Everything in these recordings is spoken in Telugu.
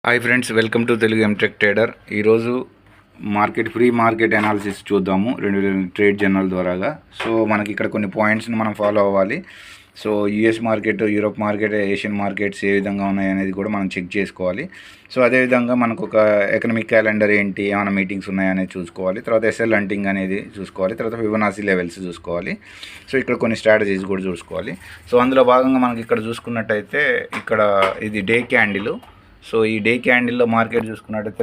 Hi friends, welcome to Telugu MTech trader. ఈరోజు ప్రీ మార్కెట్ అనాలిసిస్ చూద్దాము రెండు ట్రేడ్ జర్నల్ ద్వారాగా. సో మనకి ఇక్కడ కొన్ని పాయింట్స్ని మనం ఫాలో అవ్వాలి. So US market, Europe market, Asian markets ఏ విధంగా ఉన్నాయి అనేది కూడా మనం చెక్ చేసుకోవాలి. సో అదేవిధంగా మనకు ఒక ఎకనామిక్ క్యాలెండర్ ఏంటి, ఏమైనా మీటింగ్స్ ఉన్నాయనేది చూసుకోవాలి. తర్వాత ఎస్ఎల్ హంటింగ్ అనేది చూసుకోవాలి. తర్వాత ఫిబొనాసీ లెవెల్స్ చూసుకోవాలి. సో ఇక్కడ కొన్ని స్ట్రాటజీస్ కూడా చూసుకోవాలి. సో అందులో భాగంగా మనకి ఇక్కడ చూసుకున్నట్టయితే ఇక్కడ ఇది డే క్యాండిల్. సో ఈ డే క్యాండిల్లో మార్కెట్ చూసుకున్నట్టయితే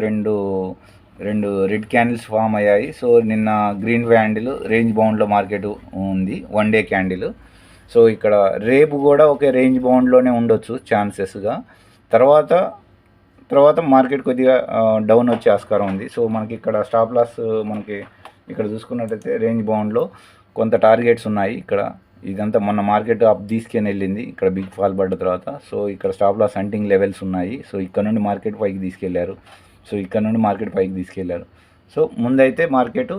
రెండు రెడ్ క్యాండిల్స్ ఫామ్ అయ్యాయి. సో నిన్న గ్రీన్ క్యాండిల్ రేంజ్ బౌండ్లో మార్కెట్ ఉంది, వన్ డే క్యాండిల్. సో ఇక్కడ రేపు కూడా ఒకే రేంజ్ బౌండ్లోనే ఉండొచ్చు ఛాన్సెస్గా. తర్వాత మార్కెట్ కొద్దిగా డౌన్ వచ్చే ఆస్కారం ఉంది. సో మనకి ఇక్కడ స్టాప్ లాస్ మనకి ఇక్కడ చూసుకున్నట్టయితే రేంజ్ బౌండ్లో కొంత టార్గెట్స్ ఉన్నాయి. ఇక్కడ ఇదంతా మొన్న మార్కెట్ అప్ తీసుకొని వెళ్ళింది ఇక్కడ బిగ్ ఫాల్ పడ్డ తర్వాత. సో ఇక్కడ స్టాప్ లాస్ హంటింగ్ లెవెల్స్ ఉన్నాయి. సో ఇక్కడ నుండి మార్కెట్ పైకి తీసుకెళ్లారు. సో ముందైతే మార్కెట్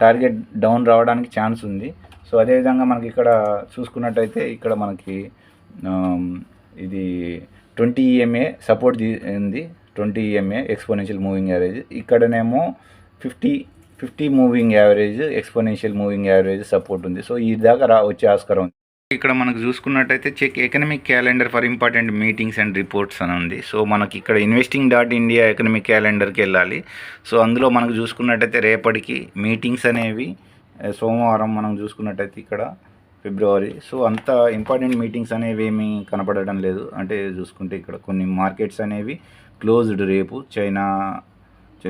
టార్గెట్ డౌన్ రావడానికి ఛాన్స్ ఉంది. సో అదేవిధంగా మనకి ఇక్కడ చూసుకున్నట్టయితే ఇక్కడ మనకి ఇది 20 EMA సపోర్ట్ ఉంది. 20 EMA ఎక్స్పోనెన్షియల్ మూవింగ్ యావరేజ్. ఇక్కడనేమో 50 moving average, exponential moving average support ఉంది. సో ఈ దాకా వచ్చే ఆస్కారం ఉంది. ఇక్కడ మనకు చూసుకున్నట్టయితే check economic calendar for important meetings and reports అని ఉంది. సో మనకి ఇక్కడ investing.india ఎకనామిక్ క్యాలెండర్కి వెళ్ళాలి. సో అందులో మనకు చూసుకున్నట్టయితే రేపటికి మీటింగ్స్ అనేవి సోమవారం మనం చూసుకున్నట్టయితే ఇక్కడ ఫిబ్రవరి. సో అంత ఇంపార్టెంట్ మీటింగ్స్ అనేవి ఏమీ కనపడడం లేదు. అంటే చూసుకుంటే ఇక్కడ కొన్ని మార్కెట్స్ అనేవి క్లోజ్డ్ రేపు, చైనా,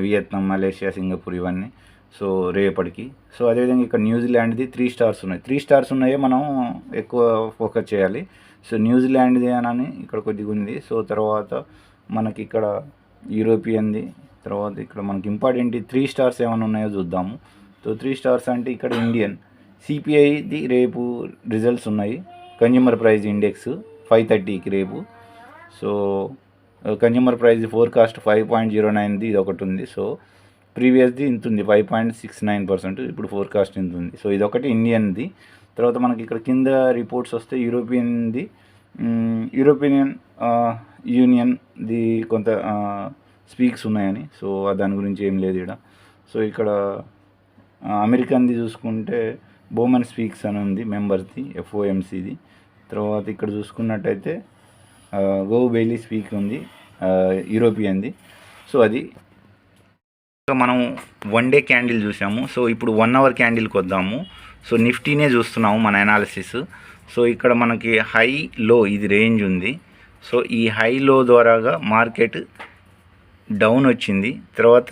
వియత్నాం, మలేషియా, సింగపూర్ ఇవన్నీ. సో రేపటికి. సో అదేవిధంగా ఇక్కడ న్యూజిలాండ్ది 3 స్టార్స్ ఉన్నాయి. 3 స్టార్స్ ఉన్నాయే మనం ఎక్కువ ఫోకస్ చేయాలి. సో న్యూజిలాండ్ది అని ఇక్కడ కొద్దిగా ఉంది. సో తర్వాత మనకి ఇక్కడ యూరోపియన్ది, తర్వాత ఇక్కడ మనకి ఇంపార్టెంట్ 3 స్టార్స్ ఏమైనా ఉన్నాయో చూద్దాము. సో 3 స్టార్స్ అంటే ఇక్కడ ఇండియన్ సిపిఐది రేపు రిజల్ట్స్ ఉన్నాయి. కన్జ్యూమర్ ప్రైస్ ఇండెక్స్ 5:30కి రేపు. సో కన్జ్యూమర్ ప్రైస్ ఫోర్కాస్ట్ 5.09ది ఇది ఒకటి ఉంది. సో ప్రీవియస్ది ఇంత ఉంది 5.69%, ఇప్పుడు ఫోర్కాస్ట్ ఇంత ఉంది. సో ఇదొకటి ఇండియన్ది. తర్వాత మనకి ఇక్కడ కింద రిపోర్ట్స్ వస్తే యూరోపియన్ యూనియన్ది కొంత స్పీక్స్ ఉన్నాయని. సో దాని గురించి ఏం లేదు ఇక్కడ. సో ఇక్కడ అమెరికన్ది చూసుకుంటే బోమన్ స్పీక్స్ అని ఉంది, మెంబర్స్ది, FOMCది. తర్వాత ఇక్కడ చూసుకున్నట్టయితే గో బెయిలీ స్పీక్ ఉంది యూరోపియన్ది. సో అది మనం వన్ డే క్యాండిల్ చూసాము. సో ఇప్పుడు 1 అవర్ క్యాండిల్కి వద్దాము. సో నిఫ్టీనే చూస్తున్నాము మన అనాలిసిస్. సో ఇక్కడ మనకి హై లో ఇది రేంజ్ ఉంది. సో ఈ హై లో ద్వారాగా మార్కెట్ డౌన్ వచ్చింది. తర్వాత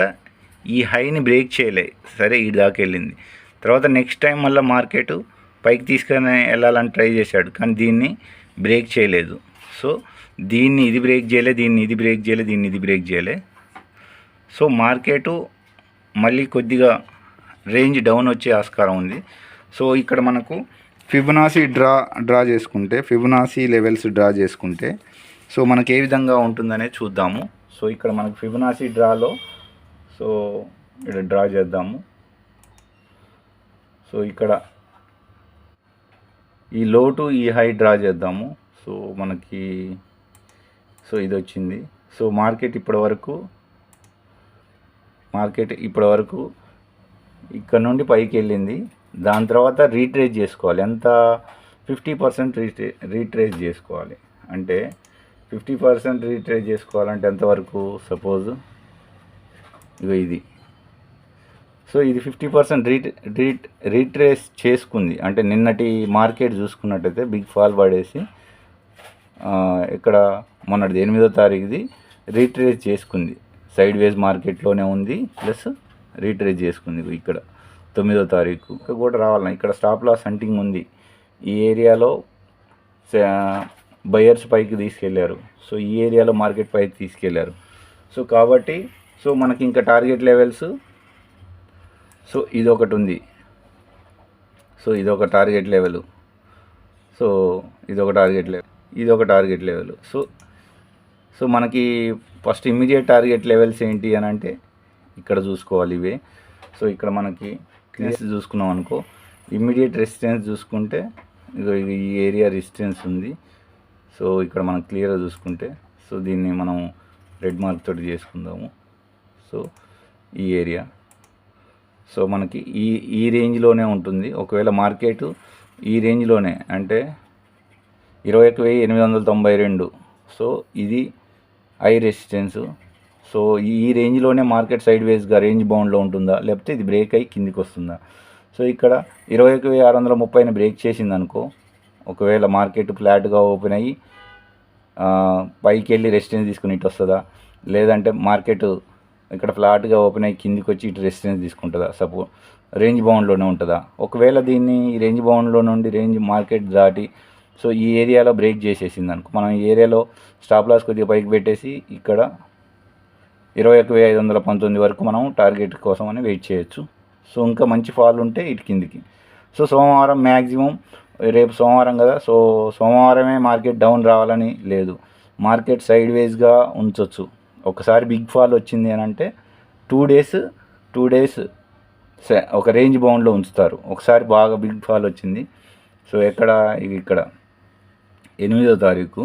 ఈ హైని బ్రేక్ చేయలే, సరే ఈ దాకా వెళ్ళింది. తర్వాత నెక్స్ట్ టైం మళ్ళీ మార్కెట్ పైకి తీసుకొని వెళ్ళాలని ట్రై చేశాడు, కానీ దీన్ని బ్రేక్ చేయలేదు. సో దీన్ని ఇది బ్రేక్ చేయలే, దీన్ని ఇది బ్రేక్ చేయలే. సో మార్కెటు మళ్ళీ కొద్దిగా రేంజ్ డౌన్ వచ్చే ఆస్కారం ఉంది. సో ఇక్కడ మనకు ఫిబొనాసీ లెవెల్స్ డ్రా చేసుకుంటే సో మనకి ఏ విధంగా ఉంటుందనే చూద్దాము. సో ఇక్కడ మనకు ఫిబొనాసీ డ్రాలో సో ఇక్కడ డ్రా చేద్దాము. సో ఇక్కడ ఈ లో టు ఈ హై డ్రా చేద్దాము. సో మనకి ఇది వచ్చింది. సో మార్కెట్ ఇప్పటి వరకు ఇక్కడ నుండి పైకి వెళ్ళింది. దాని తర్వాత రీట్రేస్ చేసుకోవాలి. ఎంత 50% రీట్రేస్ చేసుకోవాలి. అంటే 50% రీట్రేస్ చేసుకోవాలంటే ఎంతవరకు, సపోజ్ ఇది. సో ఇది 50% రీట్రేస్ చేసుకుంది. అంటే నిన్నటి మార్కెట్ చూసుకున్నట్టయితే బిగ్ ఫాల్ పడేసి ఇక్కడ మొన్నటిది 8వ తారీఖుది రీట్రేస్ చేసుకుంది. సైడ్ వేజ్ మార్కెట్లోనే ఉంది, ప్లస్ రీట్రేస్ చేసుకుంది. ఇక్కడ 9వ తారీఖు ఇక్కడ కూడా రావాలన్నా ఇక్కడ స్టాప్ లాస్ హంటింగ్ ఉంది. ఈ ఏరియాలో బయర్స్ పైకి తీసుకెళ్లారు. సో ఈ ఏరియాలో మార్కెట్ పైకి తీసుకెళ్లారు. సో కాబట్టి మనకి ఇంకా టార్గెట్ లెవెల్స్ ఇదొకటి ఉంది. సో ఇదొక టార్గెట్ లెవెల్. ఇదొక టార్గెట్ లెవెల్. సో మనకి ఫస్ట్ ఇమ్మీడియట్ టార్గెట్ లెవెల్స్ ఏంటి అని అంటే ఇక్కడ చూసుకోవాలి ఇవే. సో ఇక్కడ మనకి చూసుకున్నాం అనుకో, ఇమ్మీడియట్ రెసిస్టెన్స్ చూసుకుంటే ఈ ఏరియా రెసిస్టెన్స్ ఉంది. సో ఇక్కడ మనం క్లియర్గా చూసుకుంటే సో దీన్ని మనం రెడ్ మార్క్ తోటి చేసుకుందాము. సో ఈ ఏరియా సో మనకి ఈ రేంజ్లోనే ఉంటుంది. ఒకవేళ మార్కెట్ ఈ రేంజ్లోనే అంటే 21,892, సో ఇది హై రెసిస్టెన్స్. సో ఈ రేంజ్లోనే మార్కెట్ సైడ్ వేస్గా రేంజ్ బౌండ్లో ఉంటుందా, లేకపోతే ఇది బ్రేక్ అయ్యి కిందికి వస్తుందా? సో ఇక్కడ 21,630ని బ్రేక్ చేసింది అనుకో, ఒకవేళ మార్కెట్ ఫ్లాట్గా ఓపెన్ అయ్యి పైకి వెళ్ళి రెసిస్టెన్స్ తీసుకుని ఇటు వస్తుందా, లేదంటే మార్కెట్ ఇక్కడ ఫ్లాట్గా ఓపెన్ అయ్యి కిందికి వచ్చి ఇటు రెసిస్టెన్స్ తీసుకుంటుందా, రేంజ్ బౌండ్లోనే ఉంటుందా? ఒకవేళ దీన్ని ఈ రేంజ్ బౌండ్లో నుండి రేంజ్ మార్కెట్ దాటి సో ఈ ఏరియాలో బ్రేక్ చేసేసింది అనుకో, మనం ఈ ఏరియాలో స్టాప్ లాస్ కొద్దిగా పైకి పెట్టేసి ఇక్కడ 21,519 వరకు మనం టార్గెట్ కోసం అని వెయిట్ చేయొచ్చు. సో ఇంకా మంచి ఫాల్ ఉంటే ఇటు కిందికి. సో సోమవారం మ్యాక్సిమం, రేపు సోమవారం కదా, సో సోమవారమే మార్కెట్ డౌన్ రావాలని లేదు, మార్కెట్ సైడ్ వేస్గా ఉంచవచ్చు. ఒకసారి బిగ్ ఫాల్ వచ్చింది అని అంటే 2 డేస్ ఒక రేంజ్ బౌండ్లో ఉంచుతారు. ఒకసారి బాగా బిగ్ ఫాల్ వచ్చింది, సో ఎక్కడ ఇది ఇక్కడ 8వ తారీఖు,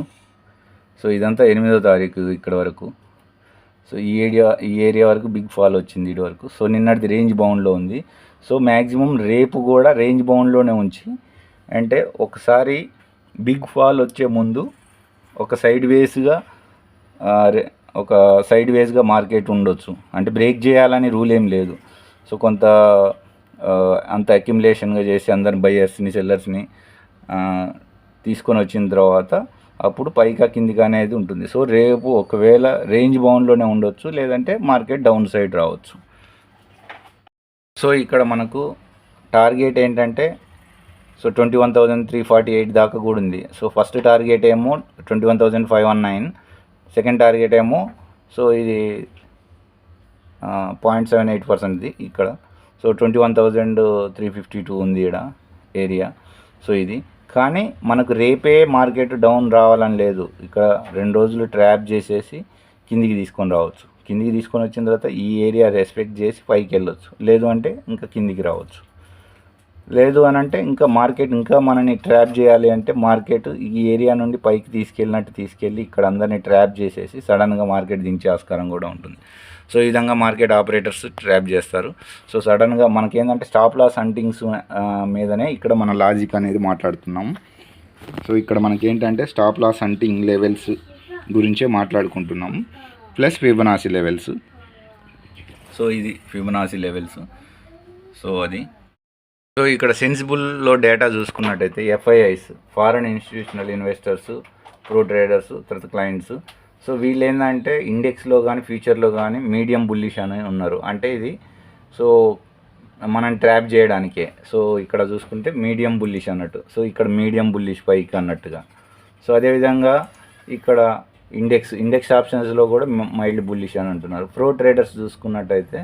సో ఇదంతా 8వ తారీఖు ఇక్కడ వరకు. సో ఈ ఏరియా వరకు బిగ్ ఫాల్ వచ్చింది ఇటు వరకు. సో నిన్నటిది రేంజ్ బౌండ్లో ఉంది. సో మ్యాక్సిమం రేపు కూడా రేంజ్ బౌండ్లోనే ఉంచి, అంటే ఒకసారి బిగ్ ఫాల్ వచ్చే ముందు ఒక సైడ్ వేస్గా మార్కెట్ ఉండొచ్చు. అంటే బ్రేక్ చేయాలని రూల్ ఏం లేదు. సో కొంత అంత అక్యుములేషన్గా చేసి అందరిని బయ్యర్స్ని సెల్లర్స్ని తీసుకొని వచ్చిన తర్వాత అప్పుడు పైకా కిందికి అనేది ఉంటుంది. సో రేపు ఒకవేళ రేంజ్ బౌండ్లోనే ఉండొచ్చు, లేదంటే మార్కెట్ డౌన్ సైడ్ రావచ్చు. సో ఇక్కడ మనకు టార్గెట్ ఏంటంటే సో 21,348 దాకా కూడా ఉంది. సో ఫస్ట్ టార్గెట్ ఏమో 21,519, సెకండ్ టార్గెట్ ఏమో సో ఇది 0.78% ఇక్కడ. సో 21,352 ఉంది ఇక్కడ ఏరియా. సో ఇది కానీ మనకు రేపే మార్కెట్ డౌన్ రావాలని లేదు. ఇక్కడ 2 రోజులు ట్రాప్ చేసేసి కిందికి తీసుకొని రావచ్చు. కిందికి తీసుకొని వచ్చిన తర్వాత ఈ ఏరియా రెస్పెక్ట్ చేసి పైకి వెళ్ళొచ్చు, లేదు అంటే ఇంకా కిందికి రావచ్చు. లేదు అని అంటే ఇంకా మార్కెట్ ఇంకా మనని ట్రాప్ చేయాలి అంటే మార్కెట్ ఈ ఏరియా నుండి పైకి తీసుకెళ్ళి ఇక్కడ అందరినీ ట్రాప్ చేసేసి సడన్గా మార్కెట్ దించే ఆస్కారం కూడా ఉంటుంది. సో ఈ విధంగా మార్కెట్ ఆపరేటర్స్ ట్రాప్ చేస్తారు. సో సడన్గా మనకేంటంటే స్టాప్ లాస్ హంటింగ్స్ మీదనే ఇక్కడ మన లాజిక్ అనేది మాట్లాడుతున్నాము. సో ఇక్కడ మనకేంటంటే స్టాప్ లాస్ హంటింగ్ లెవెల్స్ గురించే మాట్లాడుకుంటున్నాము, ప్లస్ ఫిబొనాచి లెవెల్స్. సో ఇది ఫిబొనాచి లెవెల్స్. సో అది సో ఇక్కడ సెన్సిబుల్లో డేటా చూసుకున్నట్టయితే FIIs, foreign institutional investors, pro traders, తర్వాత క్లయింట్స్. సో వీళ్ళు ఏంటంటే ఇండెక్స్లో కానీ ఫ్యూచర్లో కానీ మీడియం బుల్లిష్ అని ఉన్నారు. అంటే ఇది సో మనం ట్రాప్ చేయడానికే. సో ఇక్కడ చూసుకుంటే మీడియం బుల్లిష్ అన్నట్టు. సో ఇక్కడ మీడియం బుల్లిష్ పైకి అన్నట్టుగా. సో అదేవిధంగా ఇక్కడ ఇండెక్స్ ఆప్షన్స్లో కూడా మైల్డ్ బుల్లిష్ అని అంటున్నారు. ప్రో ట్రేడర్స్ చూసుకున్నట్టయితే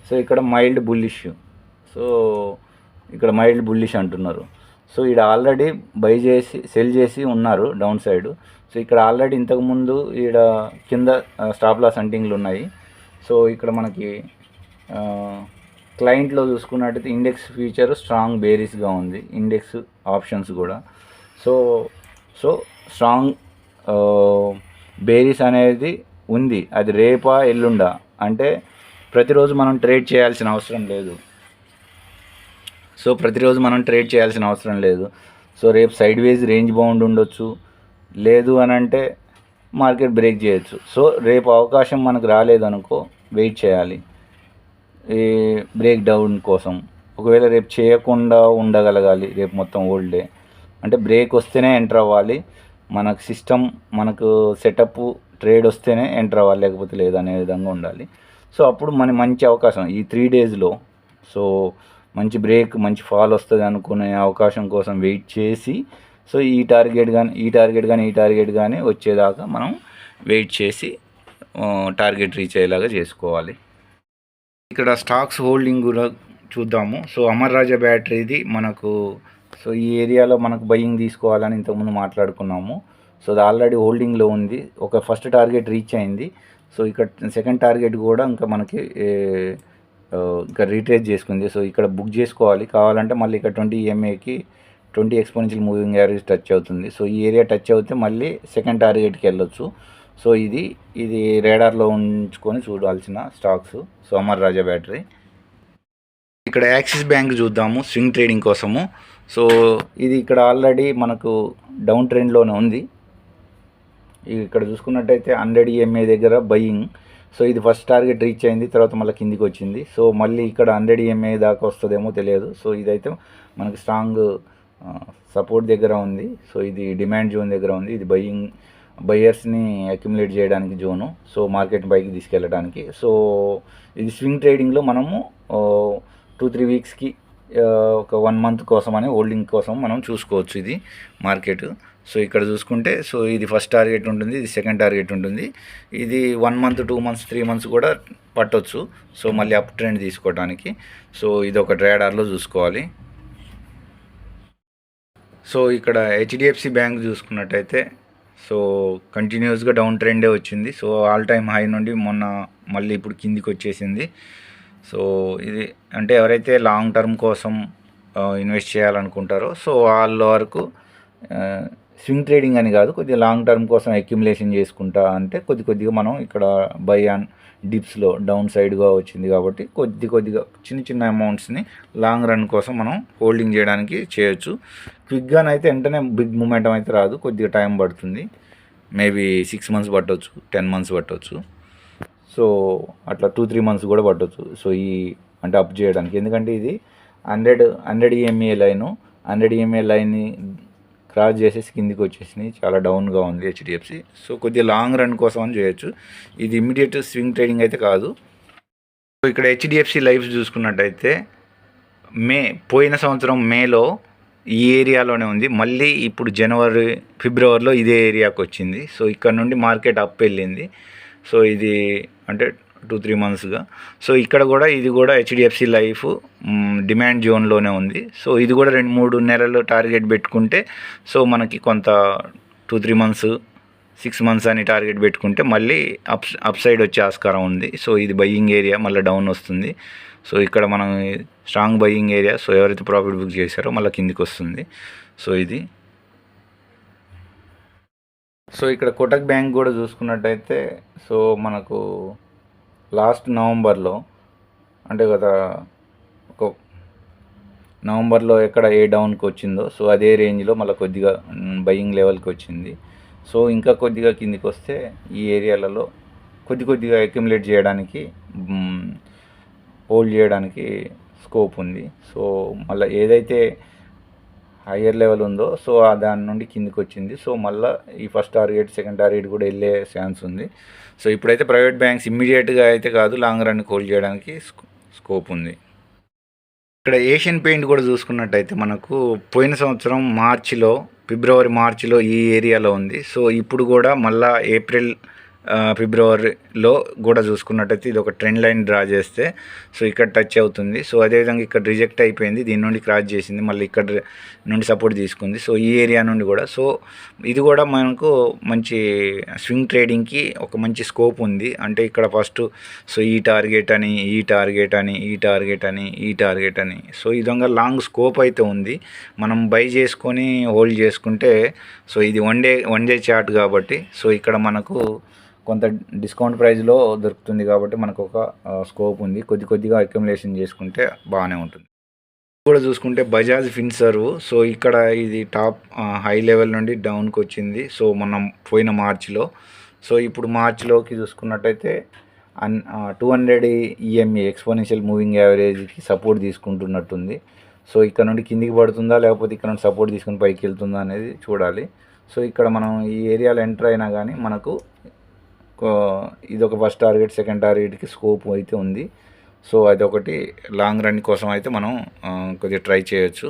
సో ఇక్కడ మైల్డ్ బుల్లిష్, సో ఇక్కడ మైల్డ్ బుల్లిష్ అంటున్నారు. సో ఇక్కడ ఆల్రెడీ బై చేసి సెల్ చేసి ఉన్నారు డౌన్ సైడ్. సో ఇక్కడ ఆల్రెడీ ఇంతకుముందు ఇక్కడ కింద స్టాప్ లాస్ హంటింగ్లు ఉన్నాయి. సో ఇక్కడ మనకి క్లయింట్లో చూసుకున్నట్టయితే ఇండెక్స్ ఫ్యూచర్ స్ట్రాంగ్ బేరిస్గా ఉంది, ఇండెక్స్ ఆప్షన్స్ కూడా. సో స్ట్రాంగ్ బేరిస్ అనేది ఉంది. అది రేపా ఎల్లుండా అంటే ప్రతిరోజు మనం ట్రేడ్ చేయాల్సిన అవసరం లేదు. సో రేపు సైడ్ వేజ్ రేంజ్ బౌండ్ ఉండొచ్చు, లేదు అని అంటే మార్కెట్ బ్రేక్ చేయొచ్చు. సో రేపు అవకాశం మనకు రాలేదనుకో వెయిట్ చేయాలి ఈ బ్రేక్ డౌన్ కోసం. ఒకవేళ రేపు చేయకుండా ఉండగలగాలి, రేపు మొత్తం ఓల్డ్ డే అంటే బ్రేక్ వస్తేనే ఎంటర్ అవ్వాలి. మనకు సిస్టమ్ మనకు సెటప్ ట్రేడ్ వస్తేనే ఎంటర్ అవ్వాలి, లేకపోతే లేదనే విధంగా ఉండాలి. సో అప్పుడు మంచి అవకాశం ఈ 3 డేస్లో. సో మంచి బ్రేక్ మంచి ఫాల్ వస్తుంది అనుకునే అవకాశం కోసం వెయిట్ చేసి సో ఈ టార్గెట్ కానీ వచ్చేదాకా మనం వెయిట్ చేసి టార్గెట్ రీచ్ అయ్యేలాగా చేసుకోవాలి. ఇక్కడ స్టాక్స్ హోల్డింగ్ కూడా చూద్దాము. సో అమర్ రాజా బ్యాటరీది మనకు సో ఈ ఏరియాలో మనకు బయింగ్ తీసుకోవాలని ఇంతకుముందు మాట్లాడుకున్నాము. సో అది ఆల్రెడీ హోల్డింగ్లో ఉంది. ఒక ఫస్ట్ టార్గెట్ రీచ్ అయింది. సో ఇక్కడ సెకండ్ టార్గెట్ కూడా ఇంకా మనకి ఇంకా రీట్రేస్ చేసుకుంది. సో ఇక్కడ బుక్ చేసుకోవాలి. కావాలంటే మళ్ళీ ఇక్కడ 20 EMAకి 20 ఎక్స్పోనెన్షియల్ మూవింగ్ యావరేజ్ టచ్ అవుతుంది. సో ఈ ఏరియా టచ్ అవుతే మళ్ళీ సెకండ్ టార్గెట్కి వెళ్ళొచ్చు. సో ఇది రేడార్లో ఉంచుకొని చూడాల్సిన స్టాక్స్ సోమర్ రాజా బ్యాటరీ. ఇక్కడ యాక్సిస్ బ్యాంక్ చూద్దాము స్వింగ్ ట్రేడింగ్ కోసము. సో ఇది ఇక్కడ ఆల్రెడీ మనకు డౌన్ ట్రెండ్లోనే ఉంది. ఇక్కడ చూసుకున్నట్టయితే 100 EMA దగ్గర బయింగ్. సో ఇది ఫస్ట్ టార్గెట్ రీచ్ అయింది, తర్వాత మళ్ళీ కిందికి వచ్చింది. సో మళ్ళీ ఇక్కడ 100 EMA దాకా వస్తుందేమో తెలియదు. సో ఇదైతే మనకి స్ట్రాంగ్ సపోర్ట్ దగ్గర ఉంది. సో ఇది డిమాండ్ జోన్ దగ్గర ఉంది. ఇది బయ్యర్స్ని అక్యుములేట్ చేయడానికి జోను, సో మార్కెట్ పైకి తీసుకెళ్ళడానికి. సో ఇది స్వింగ్ ట్రేడింగ్లో మనము 2-3 వీక్స్కి ఒక 1 మంత్ కోసం అని హోల్డింగ్ కోసం మనం చూసుకోవచ్చు ఇది మార్కెట్. సో ఇక్కడ చూసుకుంటే సో ఇది ఫస్ట్ టార్గెట్ ఉంటుంది, ఇది సెకండ్ టార్గెట్ ఉంటుంది. ఇది 1 మంత్ 2 మంత్స్ 3 మంత్స్ కూడా పట్టవచ్చు. సో మళ్ళీ అప్ ట్రెండ్ తీసుకోవడానికి. సో ఇది ఒక రేడార్లో చూసుకోవాలి. సో ఇక్కడ HDFC బ్యాంక్ చూసుకున్నట్టయితే సో కంటిన్యూస్గా డౌన్ ట్రెండే వచ్చింది. సో ఆల్ టైమ్ హై నుండి మొన్న మళ్ళీ ఇప్పుడు కిందికి వచ్చేసింది. సో ఇది అంటే ఎవరైతే లాంగ్ టర్మ్ కోసం ఇన్వెస్ట్ చేయాలనుకుంటారో సో వాళ్ళ వరకు స్వింగ్ ట్రేడింగ్ అని కాదు, కొద్దిగా లాంగ్ టర్మ్ కోసం అక్యుములేషన్ చేసుకుంటా అంటే కొద్దిగా మనం ఇక్కడ బై ఆన్ డిప్స్లో డౌన్ సైడ్గా వచ్చింది కాబట్టి కొద్దిగా చిన్న అమౌంట్స్ని లాంగ్ రన్ కోసం మనం హోల్డింగ్ చేయడానికి చేయొచ్చు. క్విక్గానైతే వెంటనే బిగ్ మూమెంటం అయితే రాదు, కొద్దిగా టైం పడుతుంది. మేబీ 6 మంత్స్ పట్టవచ్చు, 10 మంత్స్ పట్టవచ్చు. సో అట్లా 2-3 మంత్స్ కూడా పట్టవచ్చు. సో అంటే అప్ చేయడానికి, ఎందుకంటే ఇది 100 EMA లైను, 100 EMA లైన్ని క్రాస్ చేసేసి కిందికి వచ్చేసినాయి, చాలా డౌన్గా ఉంది HDFC. సో కొద్దిగా లాంగ్ రన్ కోసం అని చేయొచ్చు, ఇది ఇమ్మీడియట్ స్వింగ్ ట్రేడింగ్ అయితే కాదు. సో ఇక్కడ HDFC లైఫ్ చూసుకున్నట్టయితే పోయిన సంవత్సరం మేలో ఈ ఏరియాలోనే ఉంది, మళ్ళీ ఇప్పుడు ఫిబ్రవరిలో ఇదే ఏరియాకి వచ్చింది. సో ఇక్కడ నుండి మార్కెట్ అప్ వెళ్ళింది. సో ఇది అంటే 2-3 మంత్స్గా. సో ఇక్కడ కూడా ఇది కూడా HDFC లైఫ్ డిమాండ్ జోన్లోనే ఉంది. సో ఇది కూడా 2-3 నెలలు టార్గెట్ పెట్టుకుంటే సో మనకి కొంత 2-3 మంత్స్ 6 మంత్స్ అని టార్గెట్ పెట్టుకుంటే మళ్ళీ అప్ సైడ్ వచ్చే ఆస్కారం ఉంది. సో ఇది బయ్యింగ్ ఏరియా, మళ్ళీ డౌన్ వస్తుంది. సో ఇక్కడ మనం స్ట్రాంగ్ బయ్యింగ్ ఏరియా. సో ఎవరైతే ప్రాఫిట్ బుక్ చేశారో మళ్ళీ కిందికి వస్తుంది. సో ఇది సో ఇక్కడ కోటక్ బ్యాంక్ కూడా చూసుకున్నట్టయితే సో మనకు లాస్ట్ నవంబర్లో అంటే గత ఒక నవంబర్లో ఎక్కడ ఏ డౌన్కి వచ్చిందో సో అదే రేంజ్లో మళ్ళీ కొద్దిగా బయింగ్ లెవెల్కి వచ్చింది. సో ఇంకా కొద్దిగా కిందికి వస్తే ఈ ఏరియాలలో కొద్దిగా అక్యుములేట్ చేయడానికి హోల్డ్ చేయడానికి స్కోప్ ఉంది. సో మళ్ళీ ఏదైతే హయ్యర్ లెవెల్ ఉందో సో దాని నుండి కిందికి వచ్చింది. సో మళ్ళీ ఈ ఫస్ట్ టార్గెట్ సెకండ్ టార్గెట్ కూడా వెళ్ళే ఛాన్స్ ఉంది. సో ఇప్పుడైతే ప్రైవేట్ బ్యాంక్స్ ఇమ్మీడియట్గా అయితే కాదు, లాంగ్ రన్ హోల్డ్ చేయడానికి స్కోప్ ఉంది. ఇక్కడ ఏషియన్ పెయింట్ కూడా చూసుకున్నట్టయితే మనకు పోయిన సంవత్సరం ఫిబ్రవరి మార్చిలో ఈ ఏరియాలో ఉంది. సో ఇప్పుడు కూడా మళ్ళీ ఫిబ్రవరిలో కూడా చూసుకున్నట్టయితే ఇది ఒక ట్రెండ్ లైన్ డ్రా చేస్తే సో ఇక్కడ టచ్ అవుతుంది. సో అదేవిధంగా ఇక్కడ రిజెక్ట్ అయిపోయింది, దీని నుండి క్రాస్ చేసింది, మళ్ళీ ఇక్కడ నుండి సపోర్ట్ తీసుకుంది. సో ఈ ఏరియా నుండి కూడా సో ఇది కూడా మనకు మంచి స్వింగ్ ట్రేడింగ్కి ఒక మంచి స్కోప్ ఉంది. అంటే ఇక్కడ ఫస్ట్ సో ఈ టార్గెట్ అని సో ఈ విధంగా లాంగ్ స్కోప్ అయితే ఉంది. మనం బై చేసుకొని హోల్డ్ చేసుకుంటే సో ఇది వన్ డే చార్ట్ కాబట్టి సో ఇక్కడ మనకు కొంత డిస్కౌంట్ ప్రైస్లో దొరుకుతుంది కాబట్టి మనకు ఒక స్కోప్ ఉంది. కొద్దిగా అక్యుములేషన్ చేసుకుంటే బాగానే ఉంటుంది. కూడా చూసుకుంటే బజాజ్ ఫిన్సర్వ్. సో ఇక్కడ ఇది టాప్ హై లెవెల్ నుండి డౌన్కి వచ్చింది. సో మనం పోయిన మార్చిలో. సో ఇప్పుడు మార్చిలోకి చూసుకున్నట్టయితే 200 EMA ఎక్స్పోనెన్షియల్ మూవింగ్ యావరేజ్కి సపోర్ట్ తీసుకుంటున్నట్టుంది. సో ఇక్కడ నుండి కిందికి పడుతుందా లేకపోతే ఇక్కడ నుండి సపోర్ట్ తీసుకుని పైకి వెళ్తుందా అనేది చూడాలి. సో ఇక్కడ మనం ఈ ఏరియాలో ఎంటర్ అయినా కానీ మనకు ఇది ఒక ఫస్ట్ టార్గెట్ సెకండ్ టార్గెట్కి స్కోప్ అయితే ఉంది. సో అదొకటి లాంగ్ రన్ కోసం అయితే మనం కొద్దిగా ట్రై చేయొచ్చు.